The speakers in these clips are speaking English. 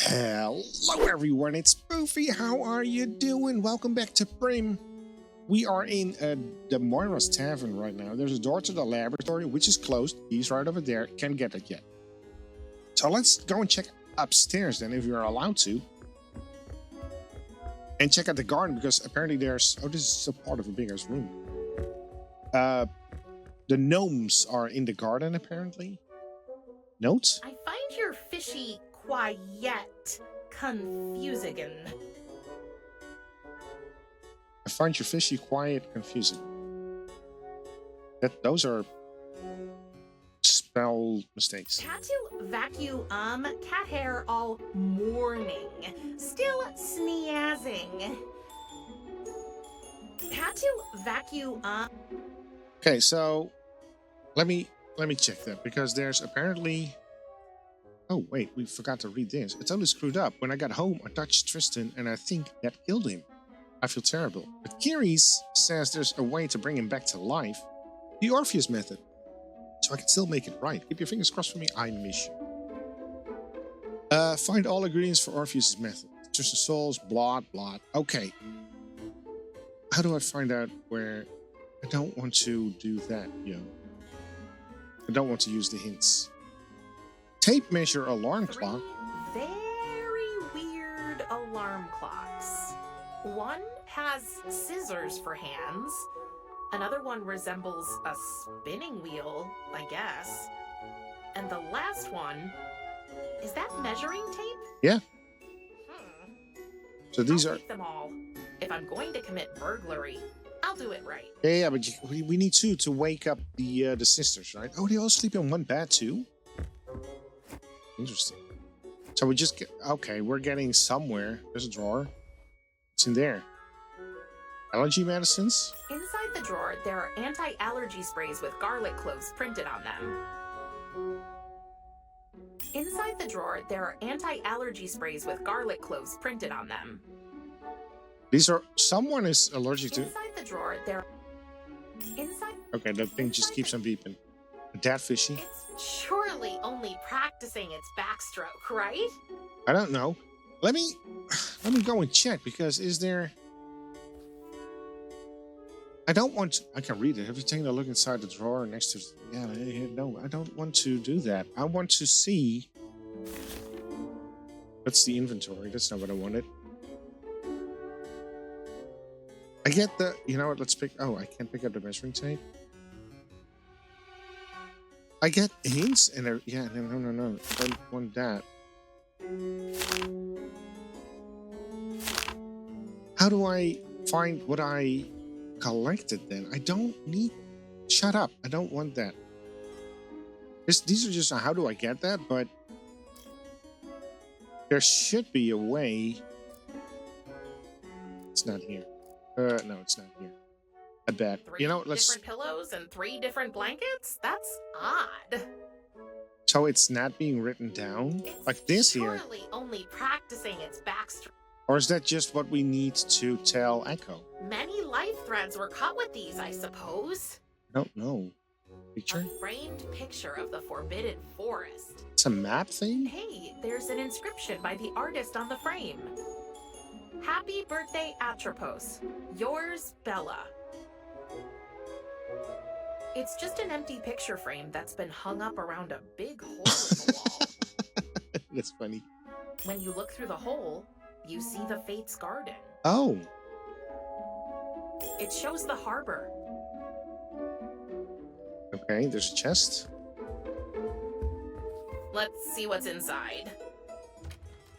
Hello everyone, it's Poofy. How are you doing? Welcome back to Prim. We are in the Moira's Tavern right now. There's a door to the laboratory, which is closed. He's right over there. Can't get it yet. So let's go and check upstairs then, if you're allowed to. And check out the garden, because apparently there's... Oh, this is a part of a bigger room. The gnomes are in the garden, apparently. Notes? I find your fishy quiet confusing. I find your fishy quiet confusing. Those are spell mistakes. Had to vacuum cat hair all morning. Still sneezing. Had to vacuum Okay, so let me check that, because there's apparently... Oh wait, we forgot to read this. It's only screwed up. When I got home, I touched Tristan and I think that killed him. I feel terrible. But Kiri's says there's a way to bring him back to life. The Orpheus method. So I can still make it right. Keep your fingers crossed for me. I miss you. Find all ingredients for Orpheus' method. Tristan's souls, blood. Okay. How do I find out where... I don't want to do that, yo. I don't want to use the hints. Tape measure alarm clock. Very weird alarm clocks. One has scissors for hands. Another one resembles a spinning wheel, I guess. And the last one, is that measuring tape? Yeah. So these I'll are... take them all. If I'm going to commit burglary, I'll do it right. Yeah, but we need two to wake up the sisters, right? Oh, they all sleep in one bed too? Interesting. So we just get... Okay, we're getting somewhere. There's a drawer. It's in there. Allergy medicines? Inside the drawer, there are anti-allergy sprays with garlic cloves printed on them. Inside the drawer, there are anti-allergy sprays with garlic cloves printed on them. These are... Someone is allergic to... Inside the drawer, there... Inside... Okay, that thing just keeps on beeping. That fishy? It's surely only practicing its backstroke, right? I don't know. Let me go and check, because is there... I don't want to... I can read it. Have you taken a look inside the drawer next to... Yeah, no, I don't want to do that. I want to see... That's the inventory. That's not what I wanted. I get the... You know what? Let's pick... Oh, I can't pick up the measuring tape. I get hints and... Yeah, no. I don't want that. How do I find what I collected then? I don't need... Shut up. I don't want that. These are just... How do I get that? But... There should be a way... It's not here. No, it's not here. I bet. You know, let's... Different pillows and 3 different blankets? That's odd. So it's not being written down? It's like this here? Surely only practicing its backstroke. Or is that just what we need to tell Echo? Many life threads were cut with these, I suppose. I don't know. Picture? A framed picture of the Forbidden Forest. It's a map thing? Hey, there's an inscription by the artist on the frame. Happy birthday, Atropos. Yours, Bella. It's just an empty picture frame that's been hung up around a big hole in the wall. That's funny. When you look through the hole, you see the Fates Garden. Oh. It shows the harbor. Okay, there's a chest. Let's see what's inside.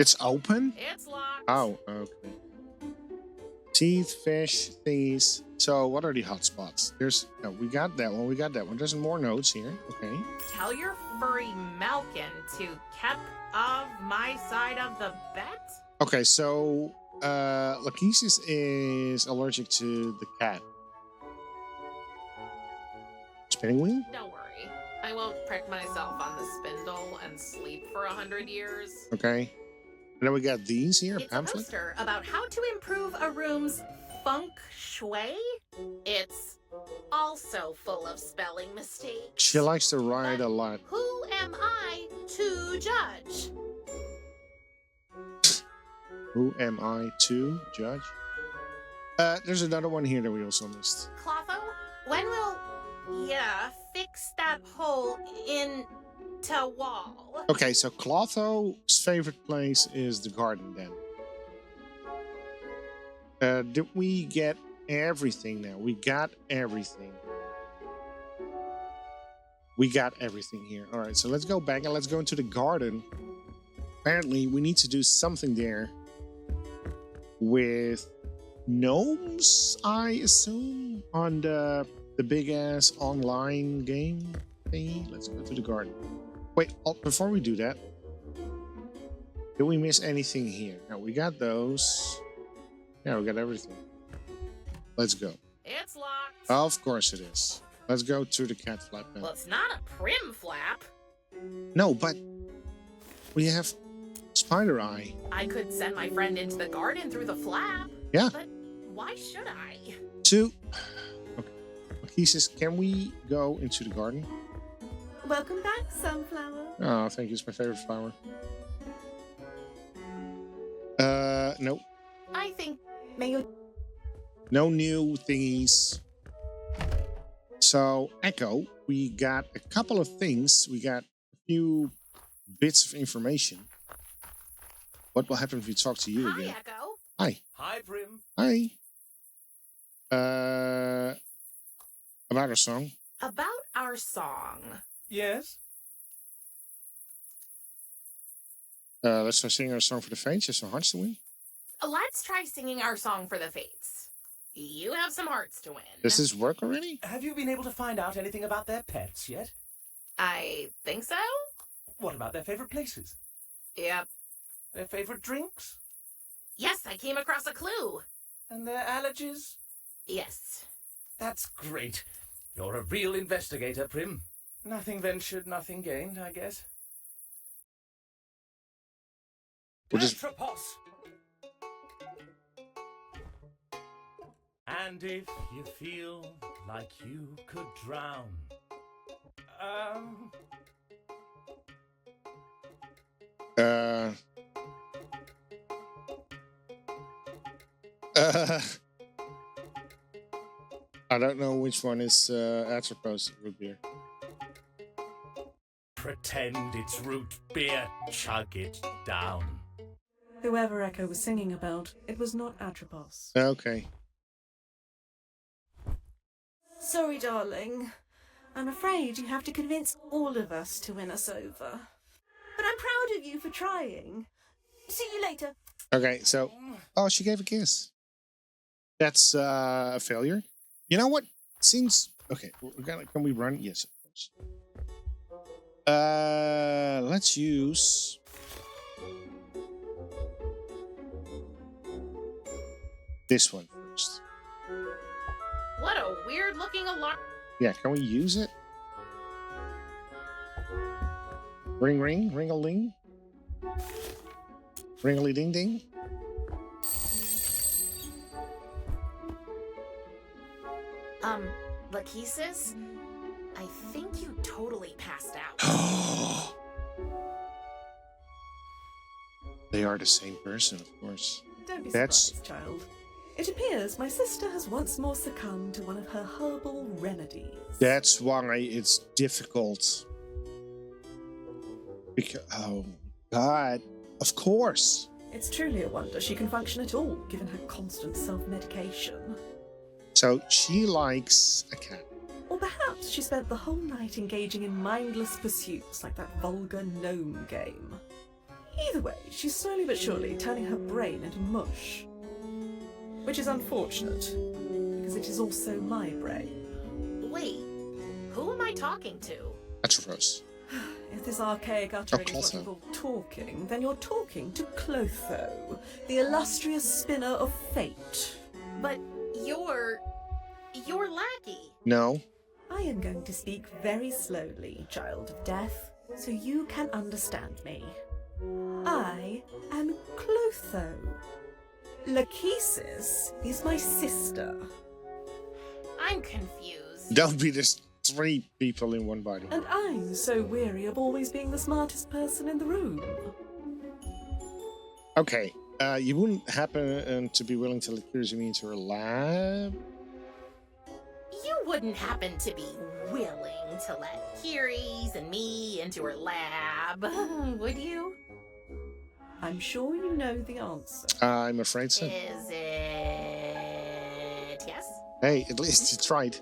It's open? It's locked. Oh, okay. Teeth, fish, thingies. So, what are the hotspots? There's... No, we got that one. There's more notes here. Okay. Tell your furry Malkin to keep of my side of the bet? Okay, so... Lachesis is allergic to the cat. Spinning wheel? Don't worry. I won't prick myself on the spindle and sleep for 100 years. Okay. And then we got these here, It's pamphlet. a poster about how to improve a room's feng shui. It's also full of spelling mistakes. She likes to ride But a lot. Who am I to judge? Who am I to judge? There's another one here that we also missed. Clotho, when will fix that hole in to wall? Okay, so Clotho's favorite place is the garden then. Did we get everything now? We got everything. We got everything here. All right, so let's go back and let's go into the garden. Apparently, we need to do something there with gnomes, I assume, on the big-ass online game thingy. Let's go to the garden. Wait, before we do that, did we miss anything here? No, we got those. Yeah, we got everything. Let's go. It's locked. Of course it is. Let's go to the cat flap then. Well, it's not a Prim flap. No, but we have spider eye. I could send my friend into the garden through the flap. Yeah. But why should I? Okay. He says, can we go into the garden? Welcome back, Sunflower. Oh, thank you. It's my favorite flower. Nope. I think No new thingies. So, Echo, we got a couple of things. We got a few bits of information. What will happen if we talk to you again? Hi, Echo. Hi. Hi, Prim. Hi. About our song. About our song. Yes? Let's try singing our song for the Fates. There's some hearts to win. Let's try singing our song for the Fates. You have some hearts to win. Does this work already? Have you been able to find out anything about their pets yet? I think so. What about their favorite places? Yep. Their favorite drinks? Yes, I came across a clue. And their allergies? Yes. That's great. You're a real investigator, Prim. Nothing ventured, nothing gained, I guess. We'll just... Atropos! And if you feel like you could drown, I don't know which one is Atropos root beer. pretend it's root beer, chug it down. Whoever Echo was singing about, it was not Atropos. Okay. Sorry, darling. I'm afraid you have to convince all of us to win us over. But I'm proud of you for trying. See you later. Okay, so... Oh, she gave a kiss. That's a failure. You know what? Since... Okay, can we run? Yes, of course. Let's use... this one first. What a weird-looking alarm. Yeah, can we use it? Ring, ring, ring-a-ling. Ring-a-ling-ding-ding. Lachesis? I think you totally passed out. They are the same person, of course. Don't be That's- surprised, child. It appears my sister has once more succumbed to one of her herbal remedies. That's why it's difficult. Because, oh, God. Of course. It's truly a wonder she can function at all, given her constant self-medication. So she likes a cat. Or perhaps she spent the whole night engaging in mindless pursuits like that vulgar gnome game. Either way, she's slowly but surely turning her brain into mush. Which is unfortunate, because it is also my brain. Wait, who am I talking to? Atropos. If this archaic uttering is what Clotho. you call talking, then you're talking to Clotho, the illustrious spinner of fate. But you're lackey. No. I am going to speak very slowly, child of death, so you can understand me. I am Clotho. Lachesis is my sister, I'm confused. Don't be this 3 people in one body. and I'm so weary of always being the smartest person in the room. Okay. You wouldn't happen to be willing to let Curiosity into her lab? You wouldn't happen to be willing to let Kiri's and me into her lab, would you? I'm sure you know the answer. I'm afraid so. Is it yes? Hey, at least you tried.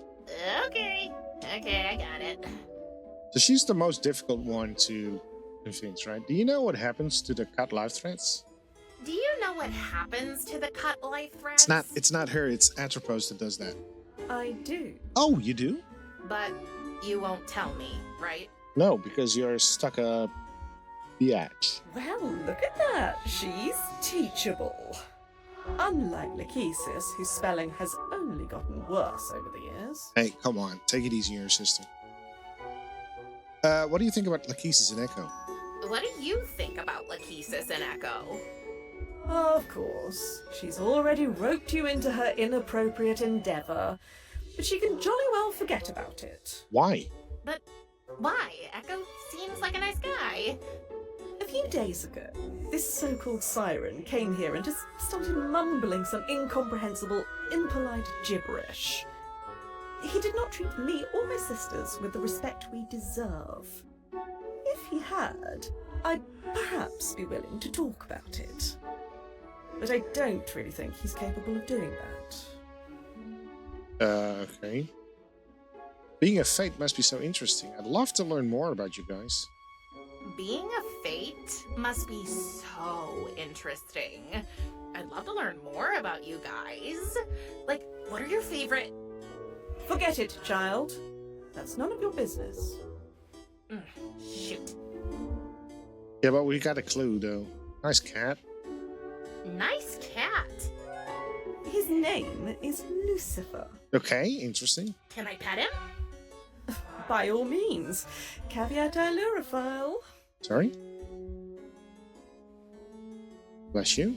Okay, I got it. So she's the most difficult one to convince, right? Do you know what happens to the cut live threads? Do you know what happens to the cut life threads? It's not her, it's Atropos that does that. I do. Oh, you do? But you won't tell me, right? No, because you're stuck up the edge. Well, look at that. She's teachable. Unlike Lachesis, whose spelling has only gotten worse over the years. Hey, come on, take it easy on your sister. What do you think about Lachesis and Echo? What do you think about Lachesis and Echo? Of course. She's already roped you into her inappropriate endeavour, but she can jolly well forget about it. Why? But why? Echo seems like a nice guy. A few days ago, this so-called siren came here and just started mumbling some incomprehensible, impolite gibberish. He did not treat me or my sisters with the respect we deserve. If he had, I'd perhaps be willing to talk about it. But I don't really think he's capable of doing that. Okay. Being a fate must be so interesting. I'd love to learn more about you guys. Being a fate must be so interesting. I'd love to learn more about you guys. Like, what are your favorite... Forget it, child. That's none of your business. Shoot. Yeah, but we got a clue, though. Nice cat. Nice cat. His name is Lucifer. Okay, interesting. Can I pet him? By all means. Caveat ailurophile. Sorry? Bless you.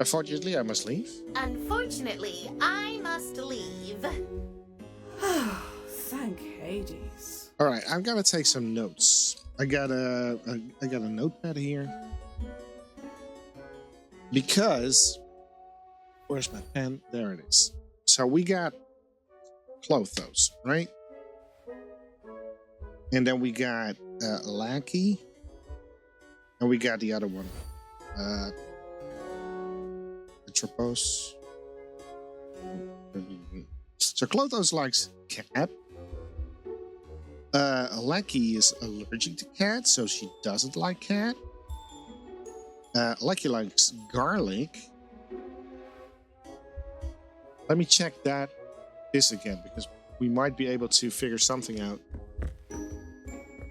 Unfortunately, I must leave. Unfortunately, I must leave. Thank Hades. All right, I've got to take some notes. I got a notepad here. Because, where's my pen? There it is. So we got Clothos, right? And then we got Lackey. And we got the other one. Atropos. So Clothos likes cat. Lackey is allergic to cat, so she doesn't like cat. Lackey likes garlic. Let me check this again, because we might be able to figure something out.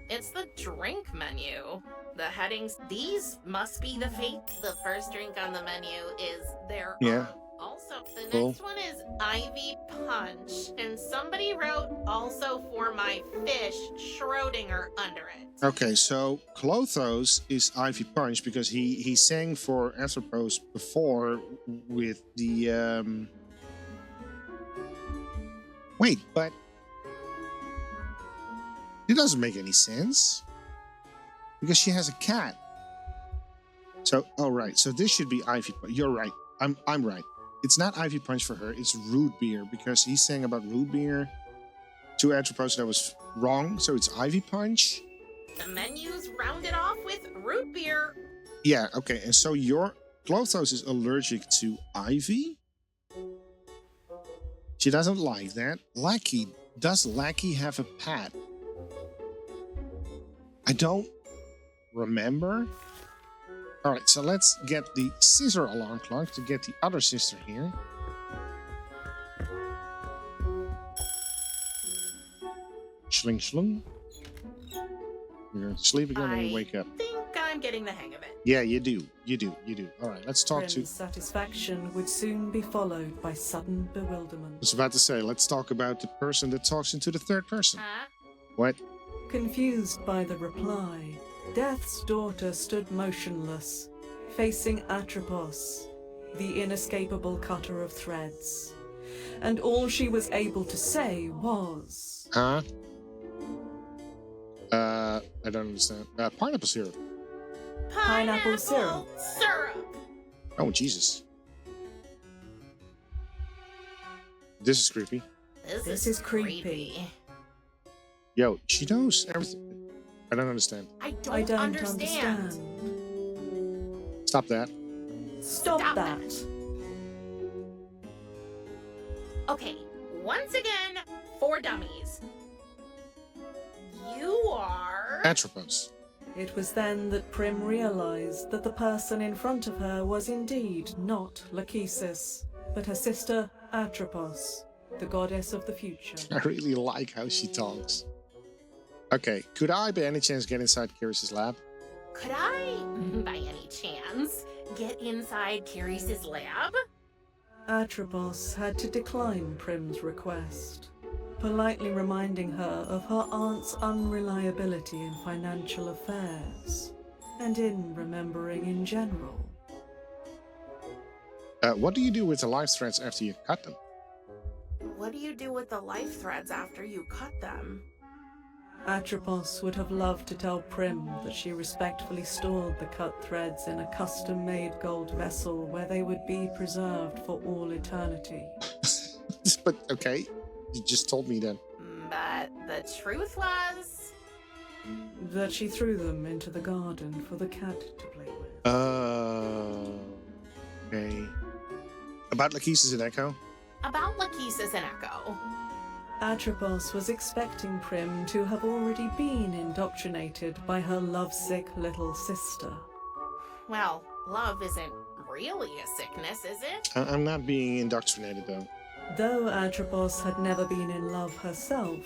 It's the drink menu. The headings, these must be the fate. The first drink on the menu is there. Yeah. Also, the Cool. next one is Ivy Punch. And somebody wrote also for my fish, Schrodinger under it. Okay, so Clothos is Ivy Punch because he sang for Atropos before with the Wait, but it doesn't make any sense because she has a cat. So, oh right, so this should be Ivy Punch. You're right. I'm right. It's not Ivy Punch for her. It's root beer because he sang about root beer to Atropos. That was wrong. So it's Ivy Punch. The menu's rounded off with root beer. Yeah. Okay. And so your Clothos is allergic to ivy. She doesn't like that. Lackey, does Lackey have a pet? I don't remember. All right, so let's get the scissor alarm clock to get the other sister here. Schling, schling. You're going to sleep again and you wake up. I think I'm getting the hang of it. Yeah, you do. You do. You do. All right, let's talk to... Prim's satisfaction would soon be followed by sudden bewilderment. I was about to say, let's talk about the person that talks into the third person. Huh? What? Confused by the reply, Death's daughter stood motionless, facing Atropos, the inescapable cutter of threads. And all she was able to say was... Huh? I don't understand. Pineapple syrup. Pineapple syrup. Syrup. Oh, Jesus. This is creepy. This is creepy. Yo, she knows everything. I don't understand. I I don't don't understand. Stop that. Stop that. Okay, once again, for dummies. You are... Atropos. It was then that Prim realized that the person in front of her was indeed not Lachesis, but her sister Atropos, the goddess of the future. I really like how she talks. Okay, could I by any chance get inside Kyrus's lab? Could I, by any chance, get inside Curious' lab? Atropos had to decline Prim's request, politely reminding her of her aunt's unreliability in financial affairs, and in remembering in general. What do you do with the life threads after you cut them? What do you do with the life threads after you cut them? Atropos would have loved to tell Prim that she respectfully stored the cut threads in a custom-made gold vessel where they would be preserved for all eternity. But, okay, you just told me that. But the truth was... That she threw them into the garden for the cat to play with. Okay. About Lachesis and Echo? About Lachesis and Echo. Atropos was expecting Prim to have already been indoctrinated by her lovesick little sister. Well, love isn't really a sickness, is it? I'm not being indoctrinated, though. Though Atropos had never been in love herself,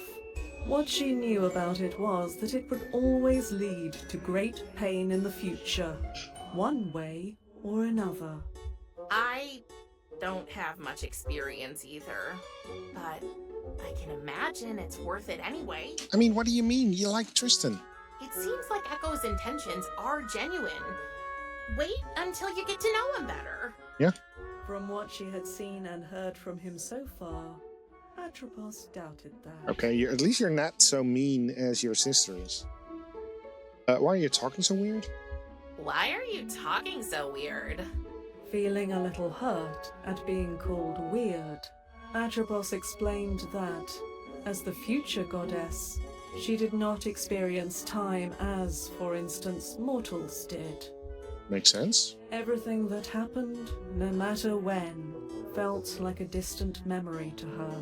what she knew about it was that it would always lead to great pain in the future, one way or another. I don't have much experience either, but I can imagine it's worth it anyway. I mean, what do you mean? You like Tristan? It seems like Echo's intentions are genuine. Wait until you get to know him better. Yeah. From what she had seen and heard from him so far, Atropos doubted that. Okay, at least you're not so mean as your sister is. Why are you talking so weird? Why are you talking so weird? Feeling a little hurt at being called weird, Atropos explained that, as the future goddess, she did not experience time as, for instance, mortals did. Makes sense. Everything that happened, no matter when, felt like a distant memory to her,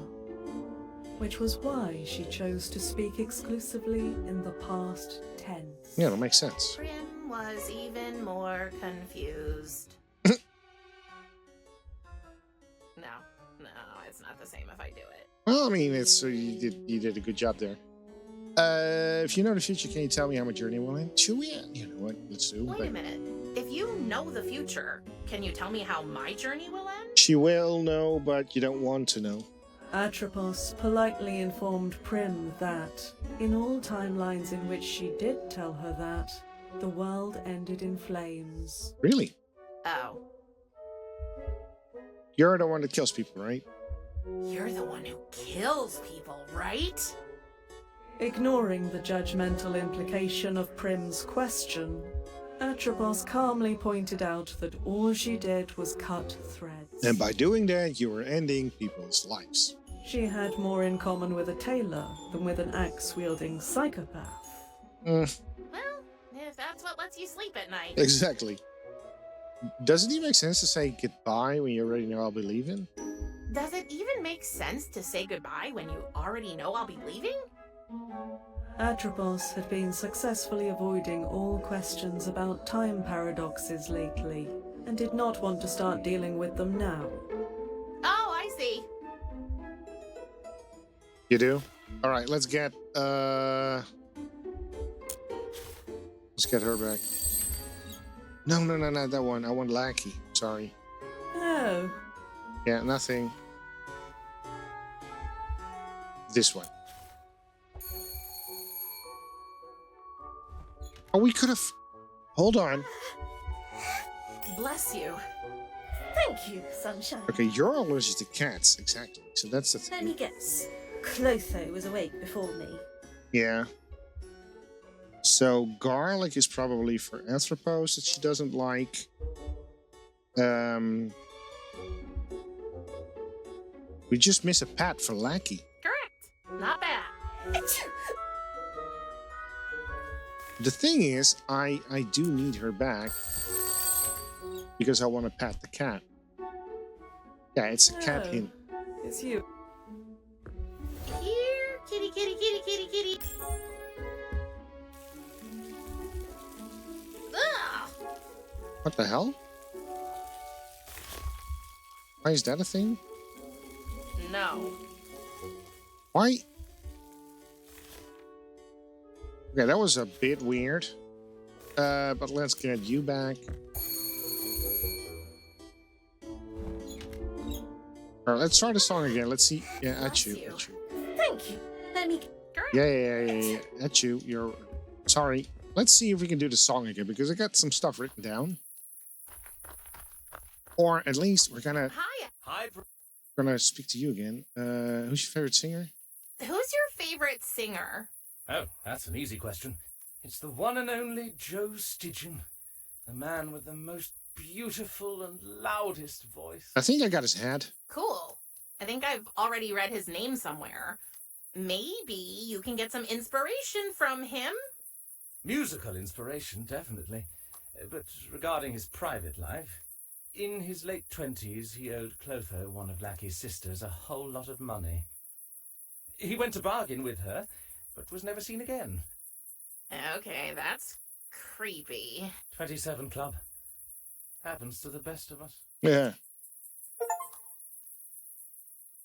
which was why she chose to speak exclusively in the past tense. Yeah, that makes sense. Prim was even more confused. No, it's not the same if I do it. Well, I mean, it's you did a good job there. If you know the future, can you tell me how my journey will end? Should we? You know what? Let's do. Wait a minute. If you know the future, can you tell me how my journey will end? She will know, but you don't want to know. Atropos politely informed Prim that, in all timelines in which she did tell her that, the world ended in flames. Really? Oh. You're the one that kills people, right? You're the one who kills people, right? Ignoring the judgmental implication of Prim's question, Atropos calmly pointed out that all she did was cut threads. And by doing that, you were ending people's lives. She had more in common with a tailor than with an axe-wielding psychopath. Well, if that's what lets you sleep at night. Exactly. Does it even make sense to say goodbye when you already know I'll be leaving? Does it even make sense to say goodbye when you already know I'll be leaving? Atropos had been successfully avoiding all questions about time paradoxes lately, and did not want to start dealing with them now. Oh, I see. You do? Alright, let's get her back. No, not that one. I want Lackey. Sorry. Oh. Yeah, nothing. This one. Oh, we could have... Hold on. Bless you. Thank you, sunshine. Okay, you're allergic to cats. Exactly. So that's the Let me thing. guess. Clotho was awake before me. Yeah. So garlic is probably for Anthropos that she doesn't like. We just miss a pat for Lackey. Correct. Not bad. The thing is, I do need her back because I want to pat the cat. Yeah, it's a cat Oh, hint. it's you. Here, kitty, kitty, kitty, kitty, kitty. Ugh. What the hell? Why is that a thing? No. Why? Okay, that was a bit weird. But let's get you back. Alright, let's try the song again. Let's see. Yeah, at you. At you. Thank you. Let me. Correct. Yeah. At you. You're sorry. Let's see if we can do the song again because I got some stuff written down. Or at least we're gonna Hi. speak to you again. Who's your favorite singer? Who's your favorite singer? Oh, that's an easy question. It's the one and only Joe Stidgen, the man with the most beautiful and loudest voice. I think I got his hat. Cool. I think I've already read his name somewhere. Maybe you can get some inspiration from him? Musical inspiration, definitely. But regarding his private life, in his late 20s, he owed Clotho, one of Lackey's sisters, a whole lot of money. He went to bargain with her, but was never seen again. Okay, that's creepy. 27 Club. Happens to the best of us. Yeah.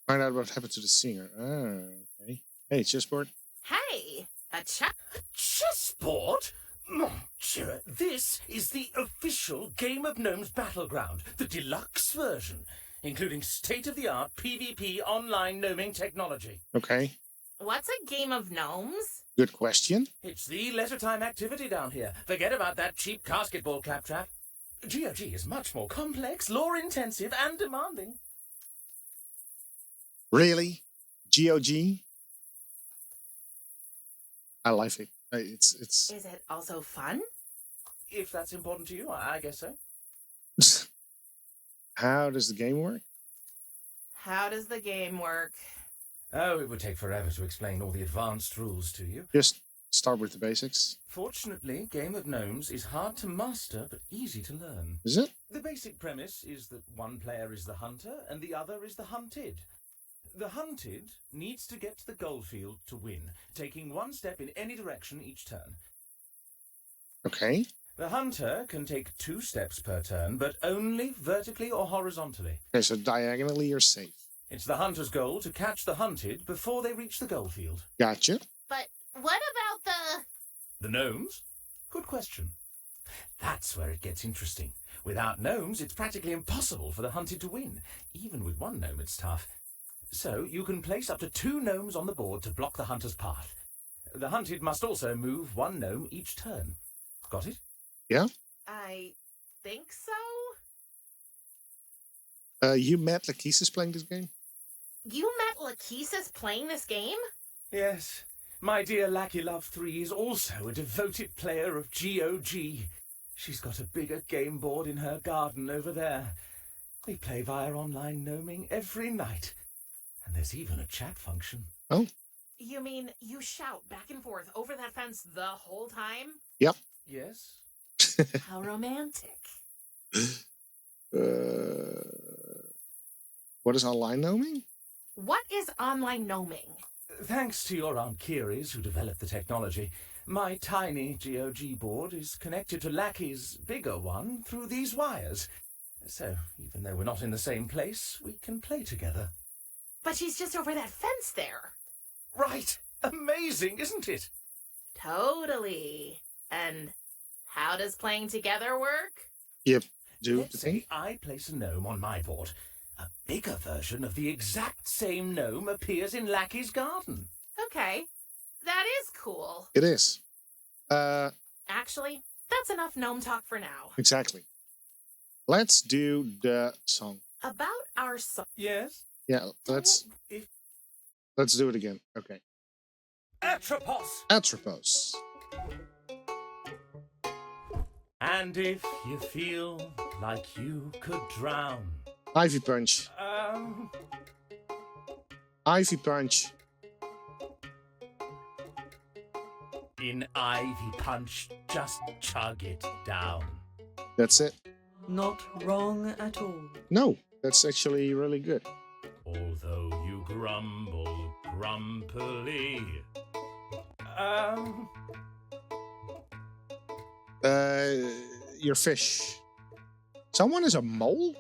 Find out what happened to the singer. Ah, okay. Hey, chessboard. Hey, a chat. Chessboard? Mon Dieu, this is the official Game of Gnomes Battleground, the deluxe version, including state-of-the-art PvP online gnoming technology. Okay. What's a game of gnomes? Good question. It's the leisure-time activity down here. Forget about that cheap basketball claptrap. GOG is much more complex, lore-intensive, and demanding. Really? GOG? I like it. It's. Is it also fun? If that's important to you, I guess so. How does the game work? How does the game work? Oh, it would take forever to explain all the advanced rules to you. Just start with the basics. Fortunately, Game of Gnomes is hard to master, but easy to learn. Is it? The basic premise is that one player is the hunter and the other is the hunted. The hunted needs to get to the goal field to win, taking one step in any direction each turn. Okay. The hunter can take 2 steps per turn, but only vertically or horizontally. Okay, so diagonally you're safe. It's the hunter's goal to catch the hunted before they reach the goal field. Gotcha. But what about The gnomes? Good question. That's where it gets interesting. Without gnomes, it's practically impossible for the hunted to win. Even with one gnome, it's tough. So you can place up to 2 gnomes on the board to block the hunter's path. The hunted must also move 1 gnome each turn. Got it? Yeah? I think so? You met Lakesis playing this game? You met Lakesis playing this game? Yes. My dear Lackey Love 3 is also a devoted player of GOG. She's got a bigger game board in her garden over there. We play via online gnoming every night. And there's even a chat function. Oh. You mean you shout back and forth over that fence the whole time? Yep. Yes? How romantic. What is online gnoming? What is online gnoming? Thanks to your Aunt Kiri's who developed the technology, my tiny GOG board is connected to Lackey's bigger one through these wires. So, even though we're not in the same place, we can play together. But she's just over that fence there. Right! Amazing, isn't it? Totally. And how does playing together work? Yep. Do Let's the thing. say I place a gnome on my board. A bigger version of the exact same gnome appears in Lackey's garden. Okay. That is cool. It is. Actually, that's enough gnome talk for now. Exactly. Let's do the song. About our song. Yes? Yeah, let's do it again. Okay. Atropos! Atropos. And if you feel like you could drown, Ivy punch. Ivy punch. in ivy punch, just chug it down. That's it. Not wrong at all. No, that's actually really good. Although you grumble grumpily, Your fish. Someone is a mole?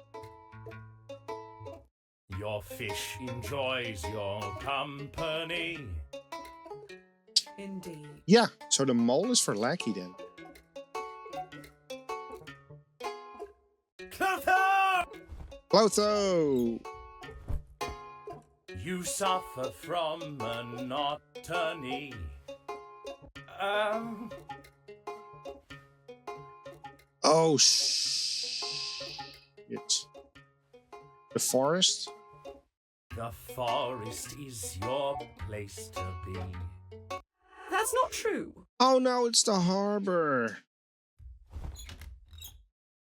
your fish enjoys your company. Indeed. Yeah, so the mole is for Lackey then. Clotho! Clotho! You suffer from monotony. Oh, shit. The forest? The forest is your place to be. That's not true. Oh no, it's the harbor.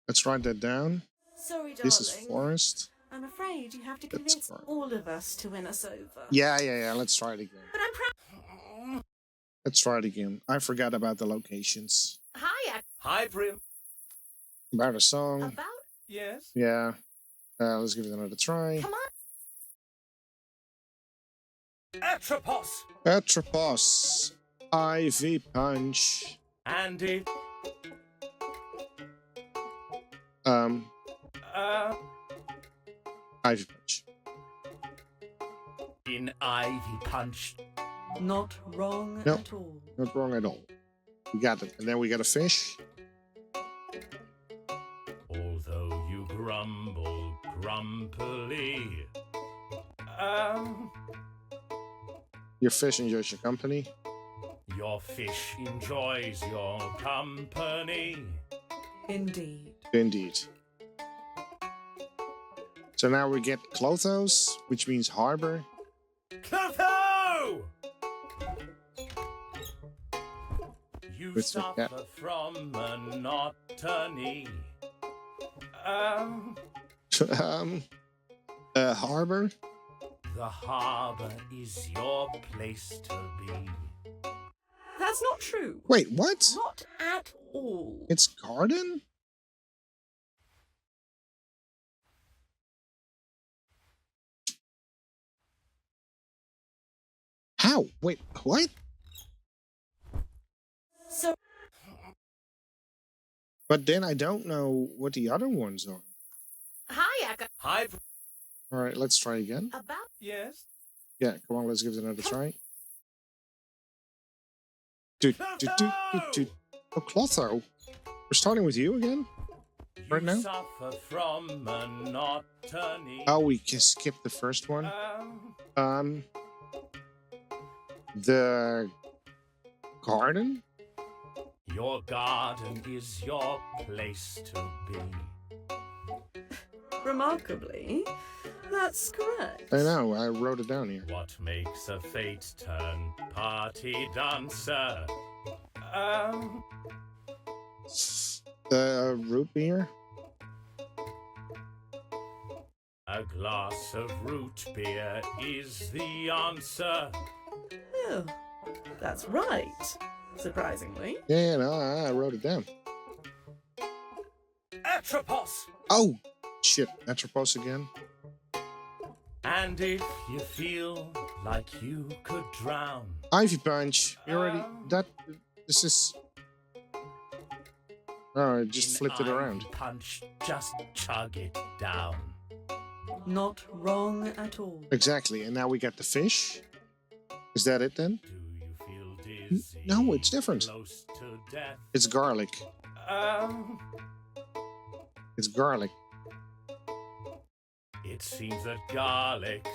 Let's write that down. Sorry, darling. This is forest. I'm afraid you have to That's convince fine. all of us to win us over. Yeah. Let's try it again. But I'm proud. Let's try it again. I forgot about the locations. Hi, Hi, Prim. About a song. about Yes? Yeah. Let's give it another try. come on. Atropos! Atropos. Ivy punch. And it, Ivy punch. in ivy punch, Not wrong Nope. at all. Not wrong at all. We got it. And then we got a fish. although you grumble grumpily. Your fish enjoys your company. Your fish enjoys your company. Indeed. Indeed. So now we get Clothos, which means harbor. Clotho! You With the cat. suffer from monotony. Harbor. The harbor is your place to be. That's not true. Wait, what? Not at all. It's garden? How? Wait, what? So But then I don't know what the other ones are. Hi, Hi. All right, let's try again. about Yes. Yeah, come on, let's give it another try. Do. Oh, Clotho. We're starting with you again? Right now? You suffer from monotony. Oh, we can skip the first one. The garden? Your garden is your place to be. Remarkably, that's correct. I know, I wrote it down here. What makes a fate turn party dancer? Root beer? A glass of root beer is the answer. Oh, that's right. Surprisingly. Yeah, no, I wrote it down. Atropos! Oh, shit, Atropos again. And if you feel like you could drown, Ivy punch. You already. This is. Oh, I just in flipped it ivy around. punch, just chug it down. Not wrong at all. Exactly, and now we got the fish. Is that it then? Do you feel dizzy? No, it's different. Close to death. It's garlic. It's garlic. It seems that garlic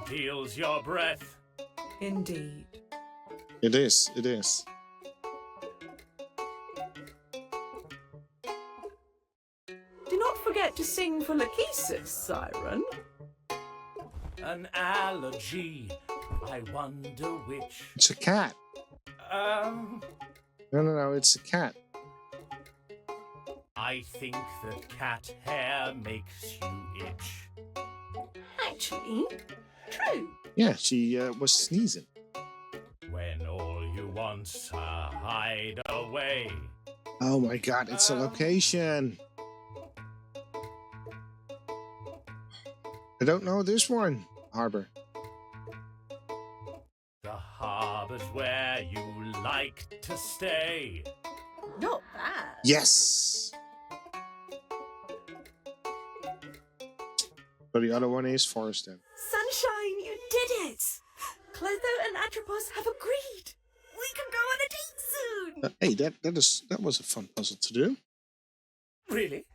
steals your breath. Indeed. It is. It is. Do not forget to sing for Lachesis, Siren. An allergy, I wonder which. It's a cat. No, it's a cat. I think that cat hair makes you itch. Actually, true. Yeah, she was sneezing. When all you want's a hideaway. Oh my god, it's a location. I don't know this one. Harbor. The harbor's where you like to stay. Not bad. Yes. But the other one is forest then. Sunshine, you did it! Clotho and Atropos have agreed. We can go on a date soon. Hey, that was a fun puzzle to do. Really?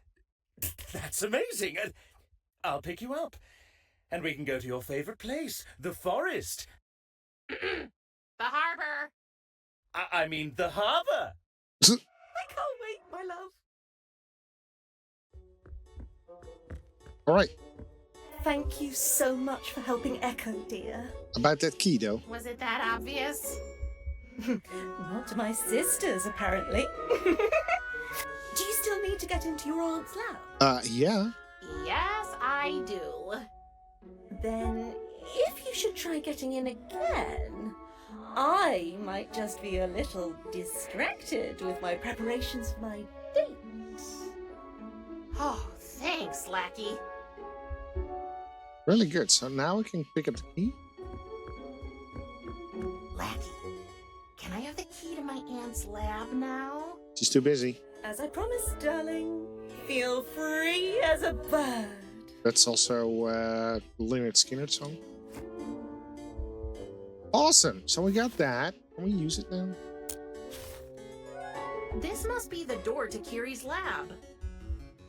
That's amazing. I'll pick you up. And we can go to your favorite place, the forest. The harbor. I mean, the harbor. I can't wait, my love. All right. Thank you so much for helping Echo, dear. About that key, though. Was it that obvious? Not to my sisters, apparently. Do you still need to get into your aunt's lab? Yeah. Yes, I do. Then, if you should try getting in again, I might just be a little distracted with my preparations for my date. Oh, thanks, Lackey. Really good. So now we can pick up the key. Lackey, can I have the key to my aunt's lab now? She's too busy. As I promised, darling, feel free as a bird. That's also Leonard Skinner's song. Awesome. So we got that. Can we use it now? This must be the door to Kiri's lab.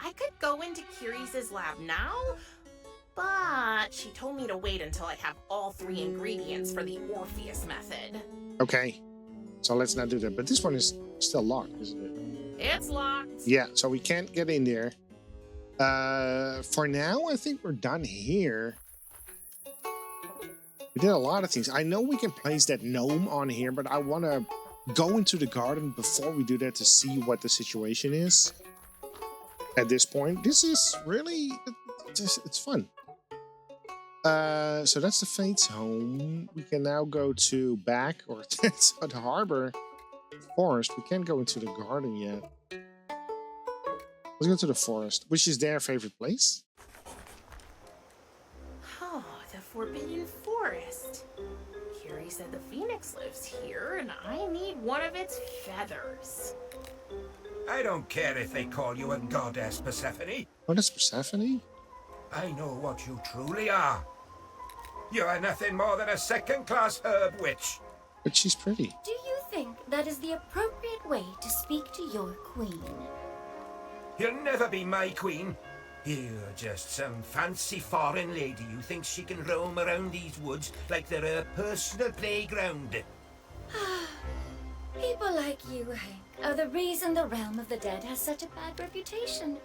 I could go into Kiri's lab now, but she told me to wait until I have all 3 ingredients for the Orpheus method. Okay. So let's not do that. But this one is still locked, isn't it? It's locked. Yeah, so we can't get in there. For now, I think we're done here. We did a lot of things. I know we can place that gnome on here, but I want to go into the garden before we do that to see what the situation is. At this point, this is really, it's fun. So that's the Fates home. We can now go to back, or that's at the harbor forest. We can't go into the garden yet. Let's go to the forest, which is their favorite place. Oh, the Forbidden Forest. Kiri said the phoenix lives here, and I need one of its feathers. I don't care if they call you a goddess, Persephone. Oh, that's Persephone? I know what you truly are. You are nothing more than a second-class herb witch. But she's pretty. Do you think that is the appropriate way to speak to your queen? You'll never be my queen. You're just some fancy foreign lady who thinks she can roam around these woods like they're her personal playground. People like you, Hank, are the reason the realm of the dead has such a bad reputation.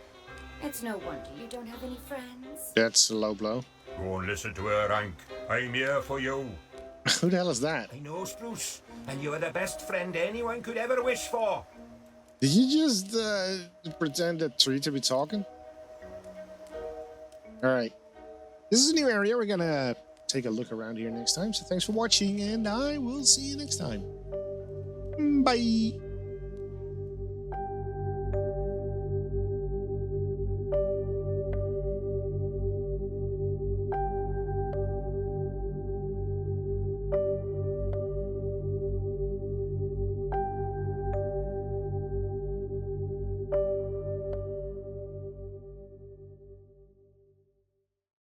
It's no wonder you don't have any friends. That's a low blow. Go and listen to her, Hank. I'm here for you. Who the hell is that? I know, Spruce, and you are the best friend anyone could ever wish for. Did you just pretend that tree to be talking? All right. This is a new area. We're going to take a look around here next time. So thanks for watching, and I will see you next time. Bye.